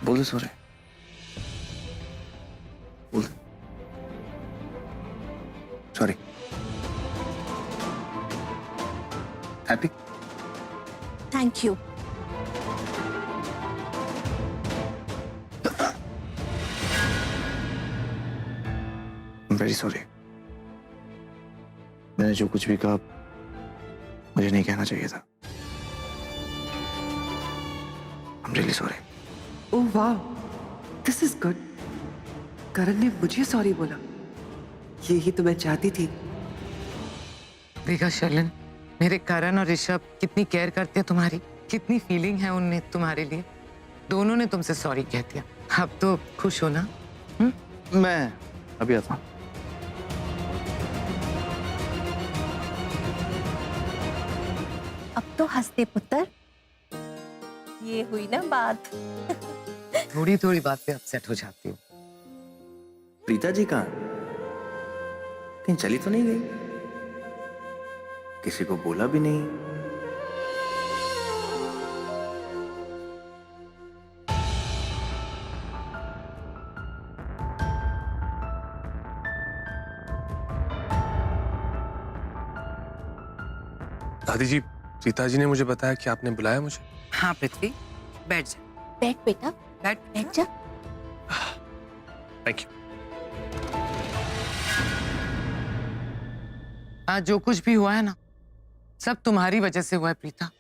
बोल दे सॉरी, बोल दे sorry. Happy? Thank you. Very sorry. मैंने जो कुछ भी कहा मुझे नहीं कहना चाहिए था। I'm really sorry. ओह वाह, दिस इज गुड। करण ने मुझे सॉरी बोला, यही तो मैं चाहती थी। देखा शर्लिन, मेरे करण और ऋषभ कितनी केयर करते हैं तुम्हारी, कितनी फीलिंग है उनमें तुम्हारे लिए। दोनों ने तुमसे सॉरी कह दिया, अब तो खुश हो ना? मैं अभी आता हूँ। अब तो हंसते पुत्र, ये हुई ना बात। थोड़ी थोड़ी बात पे अपसेट हो जाती हूँ। प्रीता जी कहाँ? कहीं चली तो नहीं गई? किसी को बोला भी नहीं। दादी जी, प्रीता जी ने मुझे बताया कि आपने बुलाया मुझे। हाँ पृथ्वी, बैठ जा। बैठ बेटा, बैठ। बैठ जा। Thank you. आज जो कुछ भी हुआ है ना, सब तुम्हारी वजह से हुआ है प्रीता।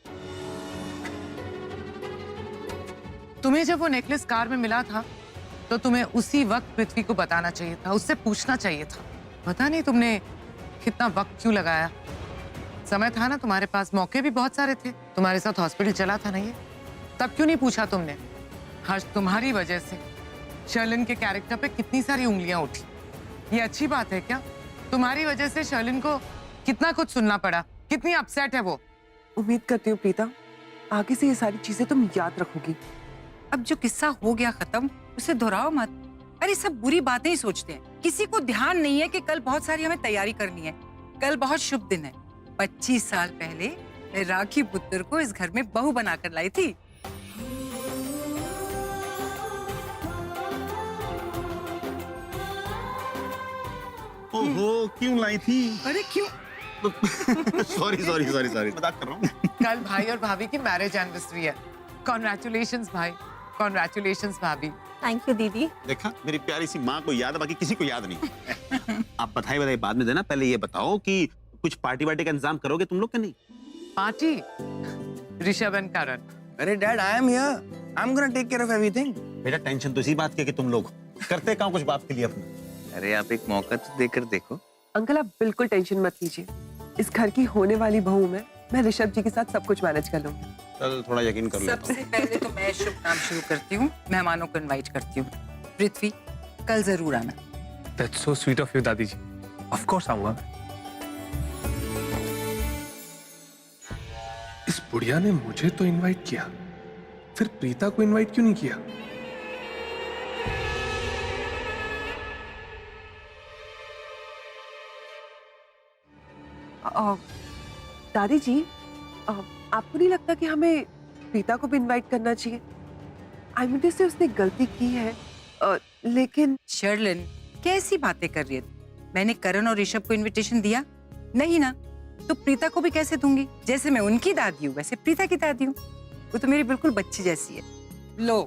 तुम्हें जब वो नेकलेस कार में मिला था तो तुम्हें उसी वक्त पृथ्वी को बताना चाहिए था, उससे पूछना चाहिए था। पता नहीं तुमने कितना वक्त क्यों लगाया। समय था ना तुम्हारे पास, मौके भी बहुत सारे थे। तुम्हारे साथ हॉस्पिटल चला था ना ये, तब क्यों नहीं पूछा तुमने? आज तुम्हारी वजह से शर्लिन के कैरेक्टर पे कितनी सारी उंगलियां उठी। ये अच्छी बात है क्या? तुम्हारी वजह से शर्लिन को कितना कुछ सुनना पड़ा, कितनी अपसेट है वो। उम्मीद करती हूँ प्रीता, आगे से ये सारी चीजें तुम याद रखोगी। अब जो किस्सा हो गया खत्म, उसे दोहराओ मत। अरे सब बुरी बातें ही सोचते हैं, किसी को ध्यान नहीं है कि कल बहुत सारी हमें तैयारी करनी है। कल बहुत शुभ दिन है। 25 साल पहले मैं राखी पुत्र को इस घर में बहू बनाकर लाई थी। ओहो, क्यों लाई थी? अरे क्यों? सॉरी सॉरी सॉरी सॉरी, मजाक कर रहा हूँ। कल भाई और भाभी की मैरिज एनिवर्सरी है। कॉन्ग्रेचुलेशंस भाई, कॉन्ग्रेचुलेशंस भाभी। थैंक यू दीदी। देखा, मेरी प्यारी सी माँ को याद है, बाकी किसी को याद नहीं। आप बधाई बाद में देना, पहले ये बताओ कि कुछ पार्टी वार्टी का इंतजाम करोगे तुम लोग के नहीं? पार्टी? ऋषभ एंड करण। अरे dad, I am here, I am gonna take care of everything. बेटा टेंशन तो इसी बात की है कि तुम लोग करते कहाँ कुछ बाप के लिए अपना। अरे आप एक मौका तो देकर देखो। अंकल आप बिल्कुल टेंशन मत लीजिए, इस घर की होने वाली बहू मैं ऋषभ जी के साथ सब कुछ मैनेज कर लूंगी। चल थोड़ा यकीन कर लेता सबसे पहले तो मैं शुभ काम शुरू करती हूँ, मेहमानों को इनवाइट करती हूँ। पृथ्वी, कल जरूर आना। That's so sweet of you दादी जी। Of course आऊंगा। इस बुढ़िया ने मुझे तो इनवाइट किया, फिर प्रीता को इनवाइट क्यों नहीं किया? दादी जी, आपको नहीं लगता कि हमें प्रीता को भी इनवाइट करना चाहिए? आई मीन से उसने गलती की है, लेकिन शर्लिन, कैसी बातें कर रही है? मैंने करण और ऋषभ को इनविटेशन दिया नहीं ना, तो प्रीता को भी कैसे दूंगी? जैसे मैं उनकी दादी हूँ वैसे प्रीता की दादी हूँ। वो तो मेरी बिल्कुल बच्ची जैसी है। लो,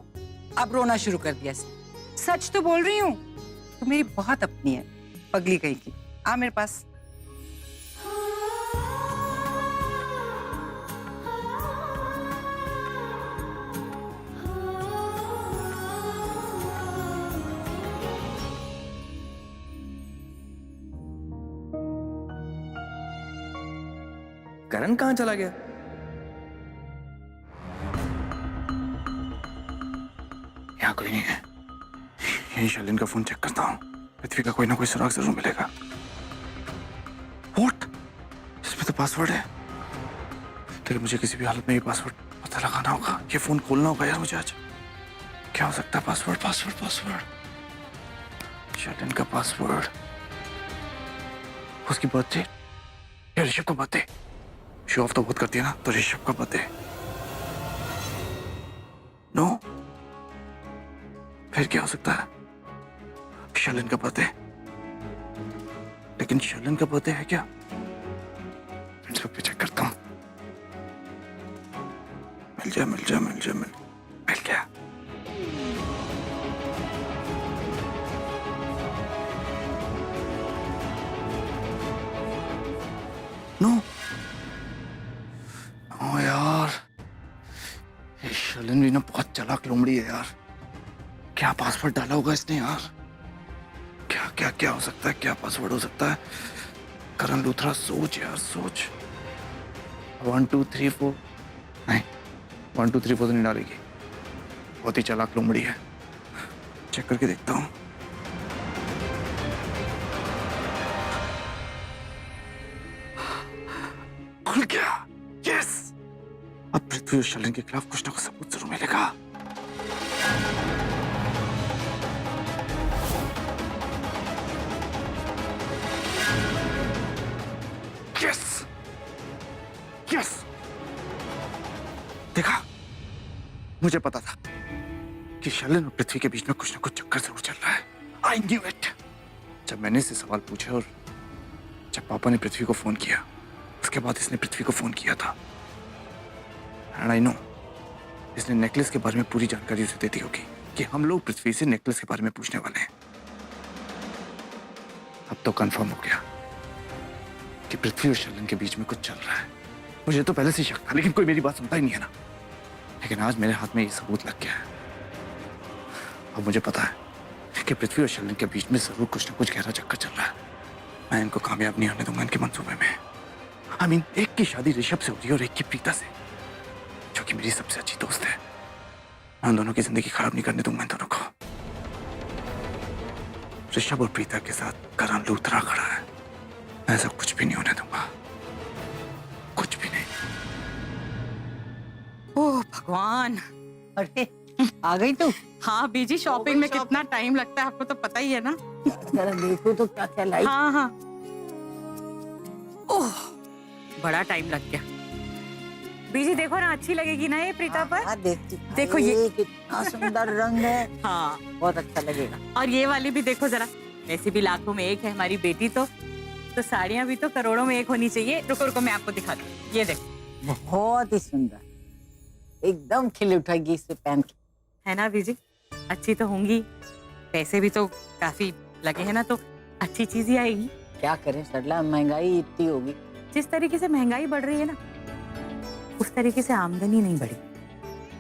अब रोना शुरू कर दिया। सच तो बोल रही हूँ, तो मेरी बहुत अपनी है। पगली कहीं की, आ मेरे पास। करण कहाँ चला गया? यहाँ कोई नहीं है। यही शर्लिन का फोन चेक करता हूँ, पृथ्वी का कोई ना कोई सुराग जरूर मिलेगा। What? इसमें तो पासवर्ड है, लेकिन मुझे किसी भी हालत में ये पासवर्ड पता लगाना होगा। ये फोन खोलना होगा यार मुझे आज। क्या हो सकता है पासवर्ड? पासवर्ड पासवर्ड शर्लिन का पासवर्ड। उसकी बर्थडे या ऋषभ का बर्थडे? शो ऑफ तो बहुत करती है ना, तो ऋषभ का बर्थडे। नो, फिर क्या हो सकता है? शलन का बर्थडे। लेकिन शलन का बर्थडे है क्या? फेसबुक पे चेक करता हूँ। मिल गया। नो ओ यार, ये शलन भी ना बहुत चालाक लोमड़ी है यार। क्या पासवर्ड डाला होगा इसने यार? क्या हो सकता है? क्या पासवर्ड हो सकता है? करण लूथरा, सोच यार सोच। 1 2 3 4 नहीं, 1 2 3 4 तो नहीं डालेगी। बहुत ही चालाक लोमड़ी है। चेक करके देखता हूँ। खुल गया। यस, अब पृथ्वी और शलन के खिलाफ कुछ ना कुछ सबूत जरूर मिलेगा। यस, देखा, मुझे पता था कि शलन और पृथ्वी के बीच में कुछ ना कुछ चक्कर जरूर चल रहा है। I knew it. जब मैंने इससे सवाल पूछे और जब पापा ने पृथ्वी को फोन किया, उसके बाद इसने पृथ्वी को फोन किया था। एंड आई नो, इसने नेकलेस के बारे में पूरी जानकारी उसे दे दी होगी कि हम लोग पृथ्वी से नेकलेस के बारे में पूछने वाले हैं। अब तो कंफर्म हो गया कि पृथ्वी और शलन के बीच में कुछ चल रहा है। मुझे तो पहले से शक था, लेकिन कोई मेरी बात सुनता ही नहीं है ना। लेकिन आज मेरे हाथ में ये सबूत लग गया है। अब मुझे पता है कि पृथ्वी और शलन के बीच में जरूर कुछ ना कुछ गहरा चक्कर चल रहा है। मैं इनको कामयाब नहीं होने दूंगा इनके मंसूबे में। एक की शादी ऋषभ से हो रही है और एक की प्रीता से, जो कि मेरी सबसे अच्छी दोस्त है। मैं उन दोनों की जिंदगी खराब नहीं करने दूंगा इन दोनों को। ऋषभ और प्रीता के साथ करण लूथरा खड़ा है। मैं ऐसा कुछ भी नहीं होने दूंगा, कुछ भी नहीं। ओह भगवान, अरे आ गई तू? हाँ बीजी, शॉपिंग में कितना टाइम लगता है आपको तो पता ही है ना। जरा देखो तो क्या क्या लाई। हाँ हाँ, ओह बड़ा टाइम लग गया। बीजी देखो ना, अच्छी लगेगी ना ये प्रीता पर। हाँ, देखती। देखो ये कितना सुंदर रंग है। हाँ, बहुत अच्छा लगेगा। और ये वाली भी देखो जरा, वैसे भी लाखों में एक है हमारी बेटी, तो साड़ियाँ भी तो करोड़ों में एक होनी चाहिए। रुको रुको, मैं आपको दिखाती हूँ। ये देखो, बहुत ही सुंदर, एकदम खिल उठेगी इसे पहन के। है ना बीजी, अच्छी तो होंगी। पैसे भी तो काफी लगे हैं ना, तो अच्छी चीज ही आएगी। क्या करें सरला, महंगाई इतनी होगी। जिस तरीके से महंगाई बढ़ रही है ना, उस तरीके से आमदनी नहीं बढ़ी।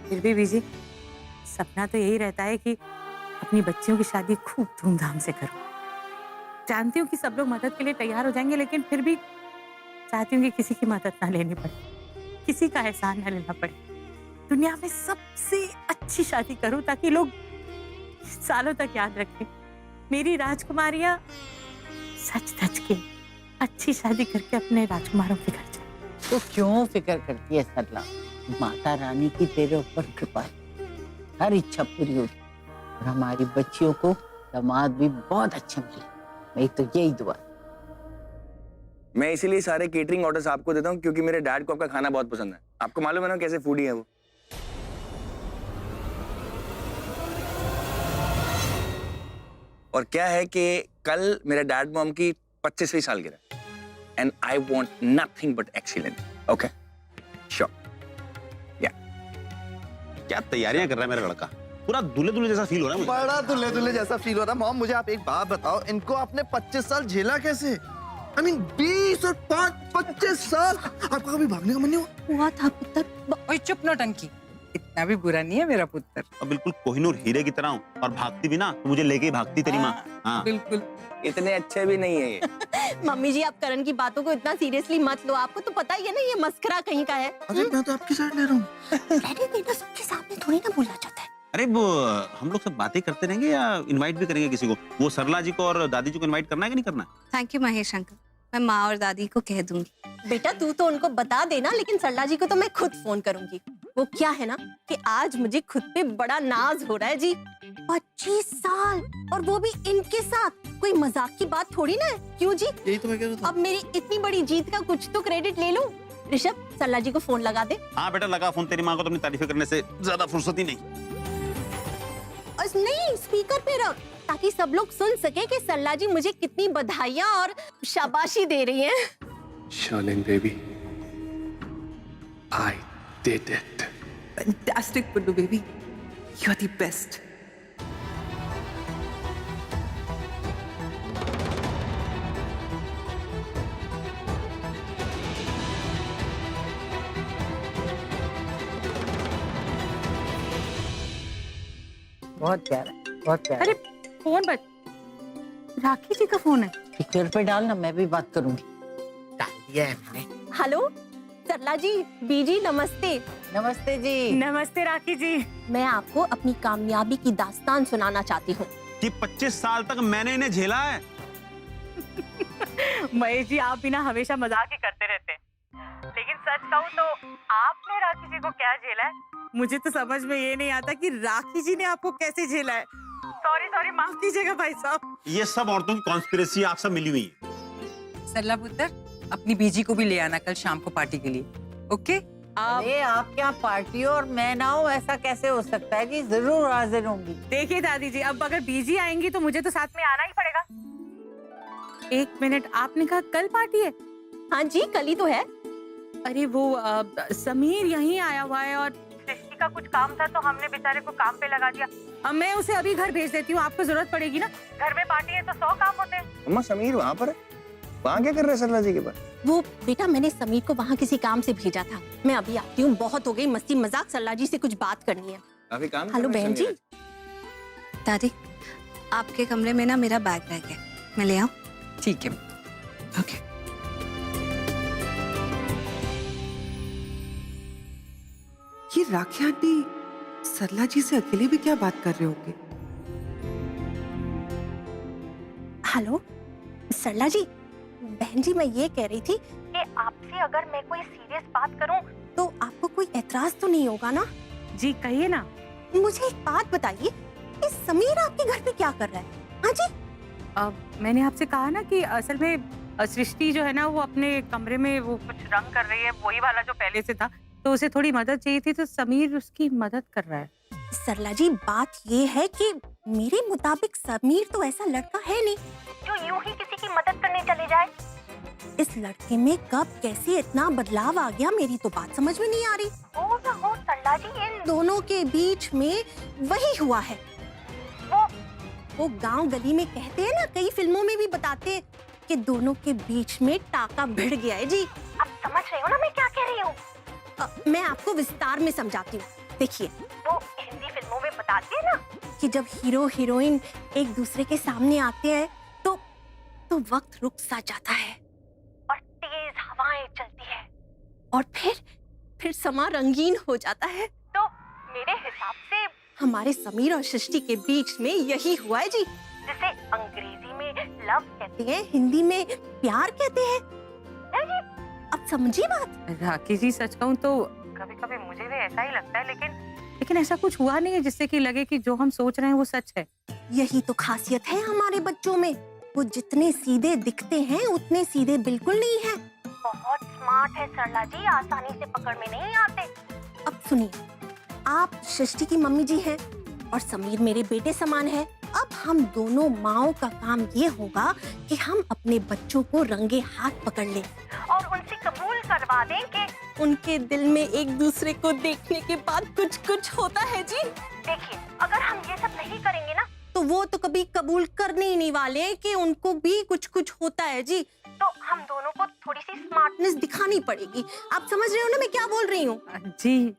फिर भी बीजी, सपना तो यही रहता है कि अपनी बच्चियों की शादी खूब धूमधाम से करो। जानती हूँ कि सब लोग मदद के लिए तैयार हो जाएंगे, लेकिन फिर भी चाहती हूँ कि किसी की मदद ना लेनी पड़े, किसी का एहसान ना लेना पड़े। दुनिया में सबसे अच्छी शादी करूं ताकि लोग सालों तक याद रखें। मेरी राजकुमारियां सच धज के अच्छी शादी करके अपने राजकुमारों के घर जाए। तो क्यों फिक्र करती है सरला? माता रानी की तेरे ऊपर कृपा है, हर इच्छा पूरी होगी। और हमारी बच्चियों को दामाद भी बहुत अच्छे मिले, मेरी तो यही दुआ। मैं इसीलिए सारे केटरिंग ऑर्डर्स आपको देता हूँ, क्योंकि मेरे डैड को आपका खाना बहुत पसंद है। आपको मालूम है ना कैसे फूडी है वो। और क्या है कि कल मेरे डैड मॉम की 25वीं सालगिरह, and I want nothing but excellent. Okay, sure. या क्या तैयारियां कर रहा है मेरा लड़का? पूरा दूल्हे दूल्हे जैसा फील हो रहा है मुझे। बड़ा दूल्हे दूल्हे जैसा फील हो रहा है। मॉम, मुझे आप एक बात बताओ, इनको आपने 25 साल झेला कैसे? 20 और 5 25 साल। आपका कभी भागने का मन नहीं हुआ था पुत्र? ओए चुप नौटंकी, इतना भी बुरा नहीं है मेरा पुत्र। और बिल्कुल कोहिनूर हीरे की तरह हूँ, और भागती भी ना तो मुझे लेके ही भागती तेरी माँ। हाँ बिल्कुल। इतने अच्छे भी नहीं है ये। मम्मी जी, आप करण की बातों को इतना सीरियसली मत लो। आपको तो पता ही है ना, ये मस्करा कहीं का है। अरे मैं तो आपकी साइड ले रहा हूँ। रहने देना, सबके सामने थोड़ी ना बोलना चाहता है। अरे वो हम लोग सब बातें करते रहेंगे या इनवाइट भी करेंगे किसी को? वो सरला जी को और दादी जी को इनवाइट करना है कि नहीं करना? थैंक यू महेश अंकल, मैं माँ और दादी को कह दूंगी। बेटा तू तो उनको बता देना, लेकिन सरला जी को तो मैं खुद फोन करूंगी। वो क्या है ना कि आज मुझे खुद पे बड़ा नाज हो रहा है जी। 25 साल, और वो भी इनके साथ। कोई मजाक की बात थोड़ी ना है। क्यों जी? यही तो मैं कह रहा था। अब मेरी इतनी बड़ी जीत का कुछ तो क्रेडिट ले लूं। ऋषभ, सरला जी को फोन लगा दे। हाँ बेटा लगा फोन, तेरी माँ को तो अपनी तारीफें करने से ज्यादा फुर्सत ही नहीं। आवाज नहीं, स्पीकर पे रख, ताकि सब लोग सुन सके कि सरला जी मुझे कितनी बधाइयाँ और शाबाशी दे रही हैं। Sherlyn baby, I did it. Fantastic, Punnu baby. You're the best. बहुत प्यारा, बहुत प्यारा। अरे फोन बज, राखी जी का फोन है। स्पीकर पे डालना, मैं भी बात करूंगी। डाल दिया है मैंने। हेलो सरला जी, बीजी नमस्ते। नमस्ते जी। नमस्ते राखी जी। मैं आपको अपनी कामयाबी की दास्तान सुनाना चाहती हूँ। कि 25 साल तक मैंने इन्हें झेला है। महेश जी, आप भी ना हमेशा मजाक ही करते रहते हैं, लेकिन सच कहूँ तो आपने राखी जी को क्या झेला है, मुझे तो समझ में ये नहीं आता कि राखी जी ने आपको कैसे झेला है। सॉरी, माफ कीजिएगा भाई साहब। ये सब औरतों की कॉन्स्पिरेसी आप सब मिली हुई है। सरला पुत्र, अपनी बीजी को भी ले आना कल शाम को पार्टी के लिए, ओके? अरे आप क्या पार्टी हो और मैं ना हूँ, ऐसा कैसे हो सकता है जी? जरूर हाजिर होंगी। देखिए दादी जी, अब अगर बीजी आएंगी तो मुझे तो साथ में आना ही पड़ेगा। एक मिनट, आपने कहा कल पार्टी है? हाँ जी, कल ही तो है। अरे वो समीर यहीं आया हुआ है और सृष्टि का कुछ काम था तो हमने बेचारे को काम पे लगा दिया। अब मैं उसे अभी घर भेज देती हूँ, आपको जरूरत पड़ेगी ना, घर में पार्टी है तो 100 काम होते हैं। अम्मा समीर वहाँ पर है? वहाँ क्या कर रहे हैं सरला जी के पास? वो बेटा, मैंने समीर को वहाँ किसी काम से भेजा था। मैं अभी आती हूँ, बहुत हो गई मस्ती मजाक, सरला जी से कुछ बात करनी है। काफी काम हेलो बहन जी। दादी, आपके कमरे में ना मेरा बैग रह गया, मैं ले आऊं? ठीक है। ओके। ये राखी आंटी सरला जी से अकेले भी क्या बात कर रहे होंगे? हेलो सरला जी, बहन जी मैं ये कह रही थी कि आपसे अगर मैं कोई सीरियस बात करूं तो आपको कोई एतराज तो नहीं होगा ना? जी कहिए ना। मुझे एक बात बताइए, कि समीर आपके घर पे क्या कर रहा है? हाँ जी, मैंने आपसे कहा ना कि असल में सृष्टि जो है ना, वो अपने कमरे में वो कुछ रंग कर रही है, वही वाला जो पहले से था, तो उसे थोड़ी मदद चाहिए थी, तो समीर उसकी मदद कर रहा है। सरला जी बात ये है कि मेरे मुताबिक समीर तो ऐसा लड़का है नहीं जो यूं ही किसी की मदद करने चले जाए। इस लड़के में कब कैसे इतना बदलाव आ गया, मेरी तो बात समझ में नहीं आ रही। हो ना हो सरला जी, इन दोनों के बीच में वही हुआ है। वो गांव गली में कहते हैं ना, कई फिल्मों में भी बताते हैं कि दोनों के बीच में टाका भिड़ गया है जी। अब समझ रहे हो ना मैं क्या कह रही हूँ? मैं आपको विस्तार में समझाती हूँ। देखिए, वो हिंदी फिल्मों में बताते हैं ना कि जब हीरो हीरोइन एक दूसरे के सामने आते हैं तो वक्त रुक सा जाता है और तेज हवाएं चलती है और फिर समा रंगीन हो जाता है। तो मेरे हिसाब से हमारे समीर और सृष्टि के बीच में यही हुआ है जी, जिसे अंग्रेजी में लव कहते हैं, हिंदी में प्यार कहते हैं। है जी? अब समझिए बात। राखी जी, सच कहूँ तो कभी कभी मुझे भी ऐसा ही लगता है, लेकिन ऐसा कुछ हुआ नहीं है जिससे कि लगे कि जो हम सोच रहे हैं वो सच है। यही तो खासियत है हमारे बच्चों में, वो जितने सीधे दिखते हैं उतने सीधे बिल्कुल नहीं है। बहुत स्मार्ट है सरला जी, आसानी से पकड़ में नहीं आते। अब सुनिए, आप सृष्टि की मम्मी जी हैं और समीर मेरे बेटे समान है। अब हम दोनों माओं का काम ये होगा कि हम अपने बच्चों को रंगे हाथ पकड़ लें और उनसे कबूल करवा दें कि उनके दिल में एक दूसरे को देखने के बाद कुछ कुछ होता है जी। देखिए, अगर हम ये सब नहीं करेंगे ना तो वो तो कभी कबूल करने ही नहीं वाले कि उनको भी कुछ कुछ होता है जी। तो हम दोनों को थोड़ी सी स्मार्टनेस दिखानी पड़ेगी। आप समझ रहे हो ना मैं क्या बोल रही हूँ? जी।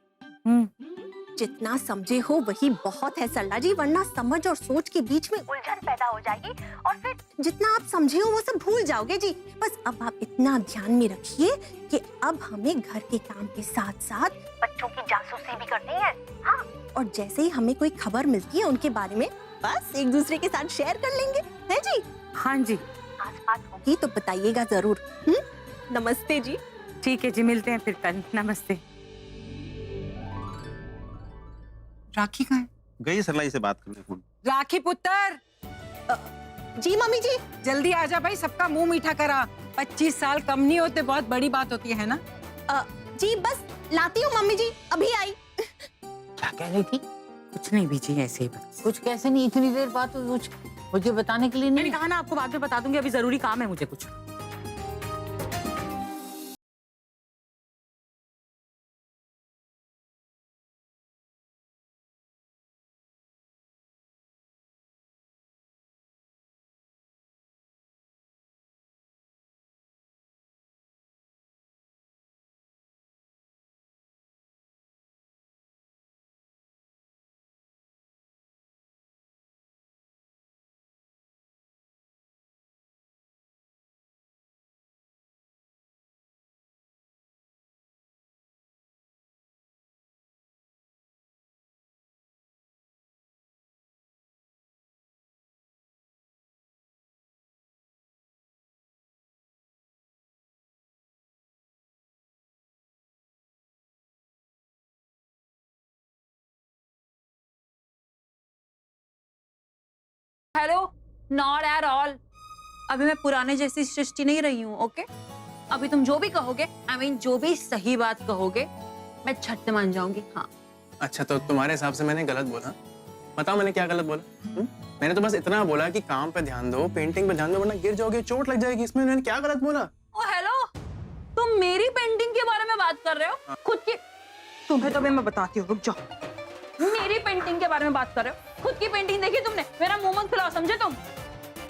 जितना समझे हो वही बहुत है सरला जी, वरना समझ और सोच के बीच में उलझन पैदा हो जाएगी और फिर जितना आप समझे हो वो सब भूल जाओगे जी। बस अब आप इतना ध्यान में रखिए कि अब हमें घर के काम के साथ साथ बच्चों की जासूसी भी करनी है। हाँ, और जैसे ही हमें कोई खबर मिलती है उनके बारे में बस एक दूसरे के साथ शेयर कर लेंगे, है जी? हाँ जी। आस-पास होगी तो बताइएगा जरूर। नमस्ते जी। ठीक है जी, मिलते हैं फिर कल। नमस्ते। राखी कहाँ है? गई सरला जी से बात करने फोन। राखी पुत्र, जी मम्मी जी। जल्दी आजा भाई, सबका मुंह मीठा करा। 25 साल कम नहीं होते, बहुत बड़ी बात होती है ना? जी बस लाती हूँ मम्मी जी, अभी आई। क्या कह रही थी? कुछ नहीं बीजी, ऐसे ही बस। कुछ कैसे नहीं, इतनी देर बाद तो कुछ मुझे बताने के लिए मैंने नहीं। कहा ना आपको बाद में बता दूंगी, अभी जरूरी काम है मुझे कुछ। Hello, not at all. अभी मैं पुराने जैसी सृष्टि नहीं रही हूँ, ओके? अभी तुम जो भी कहोगे, I mean, जो भी सही बात कहोगे, मैं झट से मान जाऊंगी। हाँ। अच्छा, तो तुम्हारे हिसाब से मैंने गलत बोला? बताओ मैंने क्या गलत बोला? मैंने तो बस इतना बोला कि काम पे ध्यान दो, पेंटिंग पे ध्यान दो, वरना गिर जाओगे, चोट लग जाएगी। इसमें मैंने क्या गलत बोला? ओ हेलो, तुम मेरी पेंटिंग के बारे में बात कर रहे हो? खुद की। तुम्हें तो मैं बताती हूँ, रुक जाओ। मेरी पेंटिंग के बारे में बात कर रहे हो? खुद की पेंटिंग देखी तुमने? मेरा मुंह मत खुलाओ, समझे तुम?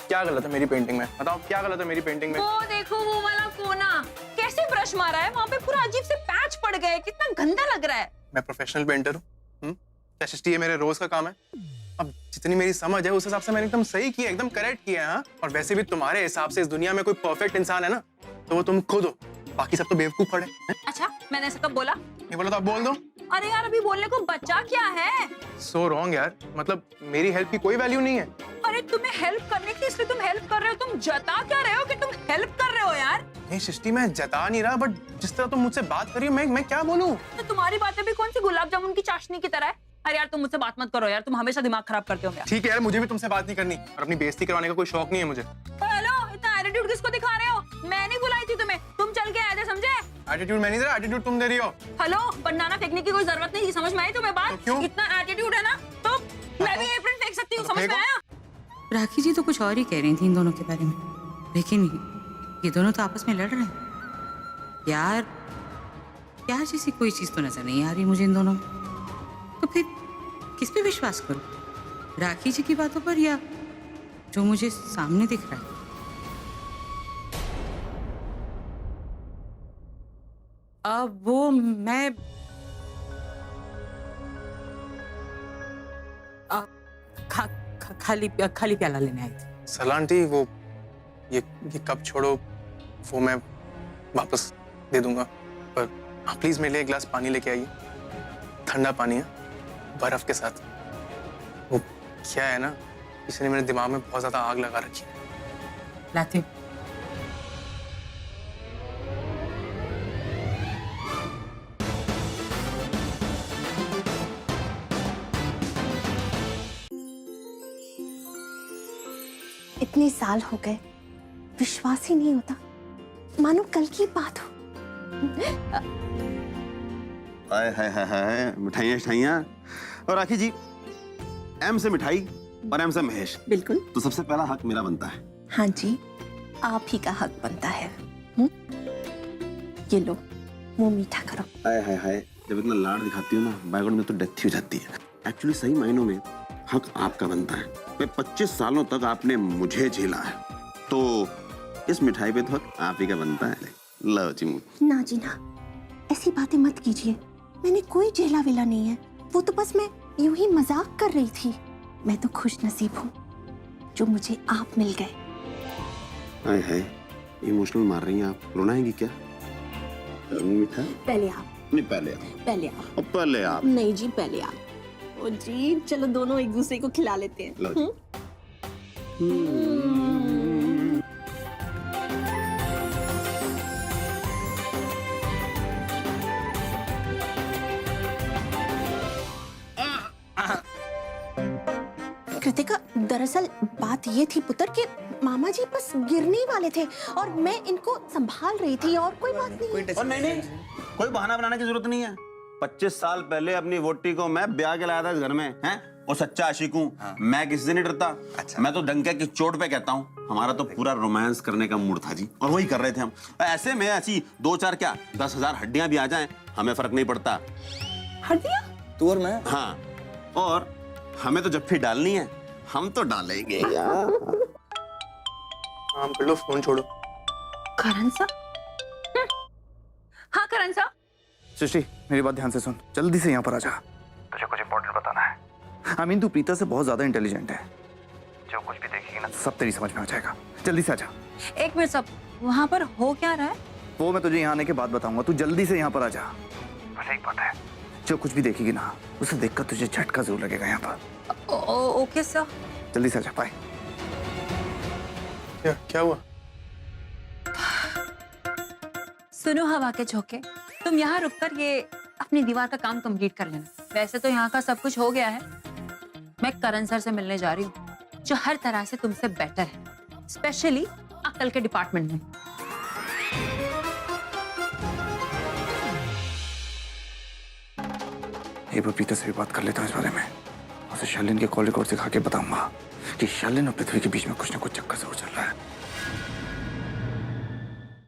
क्या गलत है मेरी पेंटिंग में? बताओ क्या गलत है मेरी पेंटिंग में? वो देखो, वो वाला कोना कैसे ब्रश मारा है, वहाँ पे पूरा अजीब से पैच पड़ गए, कितना गंदा लग रहा है। मैं प्रोफेशनल पेंटर हूँ। क्या सृष्टि, ये मेरे रोज का काम है। अब जितनी मेरी समझ है उस हिसाब से मैंने एकदम सही किया, एकदम करेक्ट किया है। और वैसे भी तुम्हारे हिसाब से इस दुनिया में कोई परफेक्ट इंसान है ना, तो वो तुम खुद हो। बाकी सब तो बेवकूफ खड़े हैं। अच्छा, मैंने ऐसा कब बोला? नहीं बोला तो अब बोल दो। अरे यार, अभी बोलने को बचा क्या है? सो रॉन्ग यार, मतलब मेरी हेल्प की कोई वैल्यू नहीं है। अरे तुम्हें हेल्प करने की, इसलिए तुम हेल्प कर रहे हो। तुम जता क्या रहे हो कि तुम हेल्प कर रहे हो यार? नहीं सृष्टि, मैं जता नहीं रहा, बट जिस तरह तुम मुझसे बात कर रही हो, मैं क्या बोलूं? तो तुम्हारी बातें भी कौन सी गुलाब जामुन की चाशनी की तरह है? अरे यार, तुम मुझसे बात मत करो यार, तुम हमेशा दिमाग खराब करते हो यार। ठीक है यार, मुझे भी तुमसे बात नहीं करनी और अपनी बेइज्जती करवाने का कोई शौक नहीं है मुझे। हेलो, इतना एटीट्यूड किसको दिखा रहे हो? मैं नहीं बुलाई थी तुम्हें, तुम चल के आए थे, समझे? एटीट्यूड मैं नहीं दे रहा, एटीट्यूड तुम दे रही हो। हेलो, बनाना फेंकने की कोई जरूरत नहीं, समझ में आई तुम्हें बात? तो क्यों? इतना एटीट्यूड है ना, तो मैं भी एप्रन फेंक सकती हूँ, समझ में आया? राखी जी तो कुछ और ही कह रही थी इन दोनों के बारे में, लेकिन ये दोनों तो आपस में लड़ रहे हैं। प्यार प्यार जैसी कोई चीज तो नजर नहीं आ रही मुझे इन दोनों में। तो फिर किस पे विश्वास करूं? राखी जी की बातों पर या जो मुझे सामने दिख रहा है? अब वो मैं खाली प्याला लेने आई थी। सलाह आंटी, वो ये कप छोड़ो, वो मैं वापस दे दूंगा, पर हाँ प्लीज मेरे लिए एक गिलास पानी लेके आइए। ठंडा पानी है, बर्फ के साथ। वो क्या है ना, किसी ने मेरे दिमाग में बहुत ज्यादा आग लगा रखी है। लाती हूँ। इतने साल हो गए, विश्वास ही नहीं होता, मानो कल की बात हो। हाय हाय हाय हाय, मिठाइयाँ मिठाइयाँ। और राखी जी, एम से मिठाई और एम से महेश। बिल्कुल। तो सबसे पहला हक मेरा बनता है। हाँ जी, आप ही का हक बनता है। ये लो, मुंह मीठा करो। हाय हाय हाय, जब इतना लाड दिखाती हूँ ना, बायगॉड में तो डेथ ही हो जाती है। एक्चुअली सही मायनों में हक आपका बनता है। मैं 25 सालों तक आपने मुझे झेला है, तो इस मिठाई पे तो हक आप ही का बनता है। लो जी मुँह। ना जी ना, ऐसी बातें मत कीजिए। मैंने कोई झेला वेला नहीं है, वो तो बस मैं यूं ही मजाक कर रही थी। मैं तो खुश नसीब हूँ जो मुझे आप मिल गए। हाय हाय, इमोशनल मार रही हैं आप। रोना है क्या? मीठा? पहले आप। नहीं, पहले आप। पहले आप। पहले आप। नहीं जी, पहले आप। ओ जी, चलो दोनों एक दूसरे को खिला लेते हैं। लो जी। कृतिका, दरअसल बात ये थी पुत्र कि मामा जी बस गिरने ही वाले थे और मैं इनको संभाल रही थी, और कोई बात नहीं। और नहीं, कोई बहाना बनाने की जरूरत नहीं है। 25 साल पहले अपनी वोटी को मैं ब्याह के लाया था इस घर में, हैं? और सच्चा आशिक हूँ। मैं किसी से नहीं डरता। अच्छा। मैं तो डंके की चोट पे कहता हूँ। हमारा तो पूरा रोमांस करने का मूड था जी, और वही कर रहे थे हम। ऐसे में ऐसी 2-4 क्या 10,000 हड्डियां भी आ जाएं, हमें फर्क नहीं पड़ता। हड्डियां? तू और मैं? हाँ, और हमें तो जब भी डालनी है हम तो डालेंगे यार। हाँ बोलो, फोन छोड़ो। करण सा? हाँ करण सा, सृष्टि मेरी बात ध्यान से सुन, जल्दी से यहाँ पर आ जा। तुझे कुछ इंपॉर्टेंट बताना है। आई मीन तू प्रीता से बहुत ज्यादा इंटेलिजेंट है। जो कुछ भी देखेगी ना सब तेरी समझ में आ जाएगा। जल्दी से आ जा। एक मिनट, सब वहाँ पर हो क्या रहा है? वो मैं तुझे यहाँ आने के बाद बताऊंगा, तू जल्दी से यहाँ पर आ जा। बस एक बात है, जो कुछ भी देखेगी ना उसे देखकर तुझे झटका जरूर लगेगा यहाँ पर। Okay sir. जल्दी से आ जा। बाय। क्या हुआ? सुनो हवा के झोंके, तुम यहाँ रुककर ये अपनी दीवार का काम कंप्लीट कर लेना। वैसे तो यहाँ का सब कुछ हो गया है। मैं करण सर से मिलने जा रही हूँ, जो हर तरह से तुमसे बेटर है, स्पेशली अक्ल के डिपार्टमेंट में। एक बार प्रीता से भी बात कर लेता हूँ इस बारे में। उसे शालिन के कॉल रिकॉर्ड दिखा के बताऊंगा कि शालिन और पृथ्वी के बीच में कुछ ना कुछ चक्कर जरूर चल रहा है।